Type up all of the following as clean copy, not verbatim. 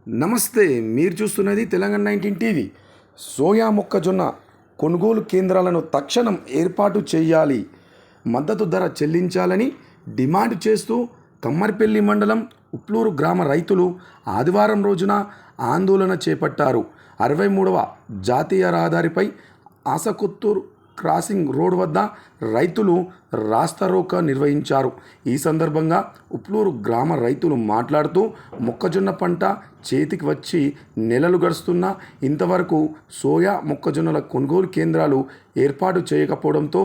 నమస్తే, మీరు చూస్తున్నది తెలంగాణ 19 టీవీ. సోయా మొక్కజొన్న కొనుగోలు కేంద్రాలను తక్షణం ఏర్పాటు చేయాలి, మద్దతు ధర చెల్లించాలని డిమాండ్ చేస్తూ కమ్మర్పల్లి మండలం ఉప్లూరు గ్రామ రైతులు ఆదివారం రోజున ఆందోళన చేపట్టారు. 63వ జాతీయ రహదారిపై ఆసకొత్తూరు క్రాసింగ్ రోడ్ వద్ద రైతులు రాస్తారోకా నిర్వహించారు. ఈ సందర్భంగా ఉప్లూరు గ్రామ రైతులు మాట్లాడుతూ మొక్కజొన్న పంట చేతికి వచ్చి నెలలు గడుస్తున్నా ఇంతవరకు సోయా మొక్కజొన్నల కొనుగోలు కేంద్రాలు ఏర్పాటు చేయకపోవడంతో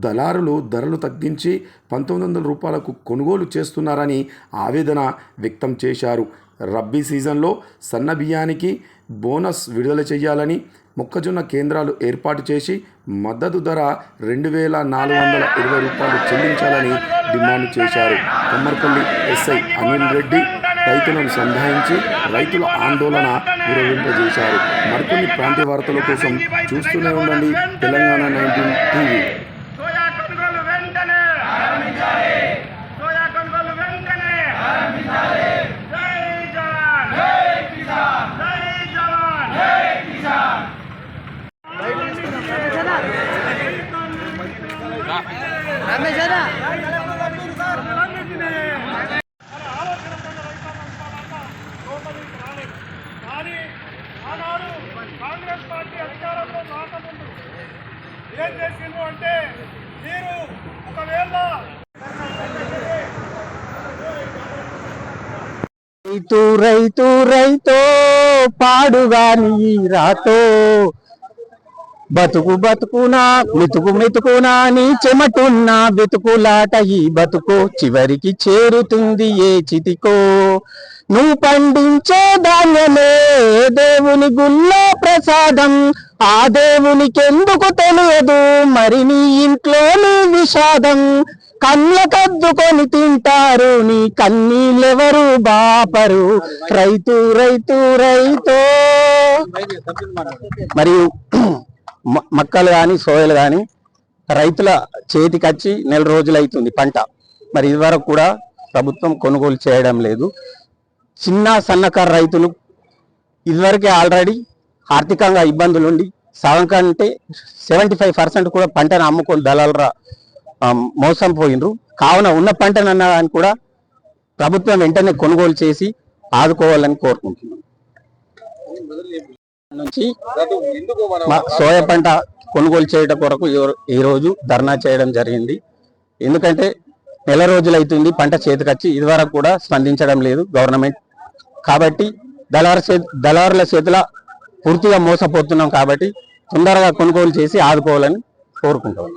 దళారులు ధరలు తగ్గించి 1900 రూపాయలకు కొనుగోలు చేస్తున్నారని ఆవేదన వ్యక్తం చేశారు. రబ్బీ సీజన్లో సన్న బియ్యానికి బోనస్ విడుదల చేయాలని, మొక్కజొన్న కేంద్రాలు ఏర్పాటు చేసి మద్దతు ధర 2420 రూపాయలు చెల్లించాలని డిమాండ్ చేశారు. కమ్మర్పల్లి ఎస్ఐ అనిల్ రెడ్డి రైతులను సంధాయించి రైతుల ఆందోళన విరమింపజేశారు. మరికొన్ని ప్రాంతీయ వార్తల కోసం చూస్తూనే ఉండండి తెలంగాణ 19 టీవీ. కానీ ఆనాడు కాంగ్రెస్ పార్టీ అధికారంలో రాకముందు ఏం చేసిండ్రు అంటే, మీరు ఒకవేళ రైతు రైతు రైతో పాడుగాని రాతో బతుకు బతుకునా మెతుకు మెతుకునా నీ చెమటున్నా బతుకులాట ఈ బతుకో చివరికి చేరుతుంది ఏ చితికో. నువ్వు పండించే ధాన్యమే దేవుని గుళ్ళో ప్రసాదం, ఆ దేవునికెందుకు తెలియదు మరి నీ ఇంట్లో నీ విషాదం. కళ్ళకద్దుకొని తింటారు నీ కన్నీళ్ళెవరు బాపరు, రైతు రైతు రైతో. మరియు మక్కలు కానీ సోయలు కానీ రైతుల చేతికొచ్చి నెల రోజులు అవుతుంది పంట. మరి ఇదివరకు కూడా ప్రభుత్వం కొనుగోలు చేయడం లేదు. చిన్న సన్నకారు రైతులు ఇదివరకే ఆల్రెడీ ఆర్థికంగా ఇబ్బందులుండి సగం కంటే 75% కూడా పంటను అమ్ముకొని దళాల మోసం పోయినరు. కావున ఉన్న పంటనన్నా కానీ కూడా ప్రభుత్వం వెంటనే కొనుగోలు చేసి ఆదుకోవాలని కోరుకుంటున్నాం. నుంచి సోయా పంట కొనుగోలు చేయడం కొరకు ఈరోజు ధర్నా చేయడం జరిగింది. ఎందుకంటే నెల రోజులు అవుతుంది పంట చేతికొచ్చి, ఇదివరకు కూడా స్పందించడం లేదు గవర్నమెంట్. కాబట్టి దళారుల చేతుల పూర్తిగా మోసపోతున్నాం. కాబట్టి తొందరగా కొనుగోలు చేసి ఆదుకోవాలని కోరుకుంటున్నాం.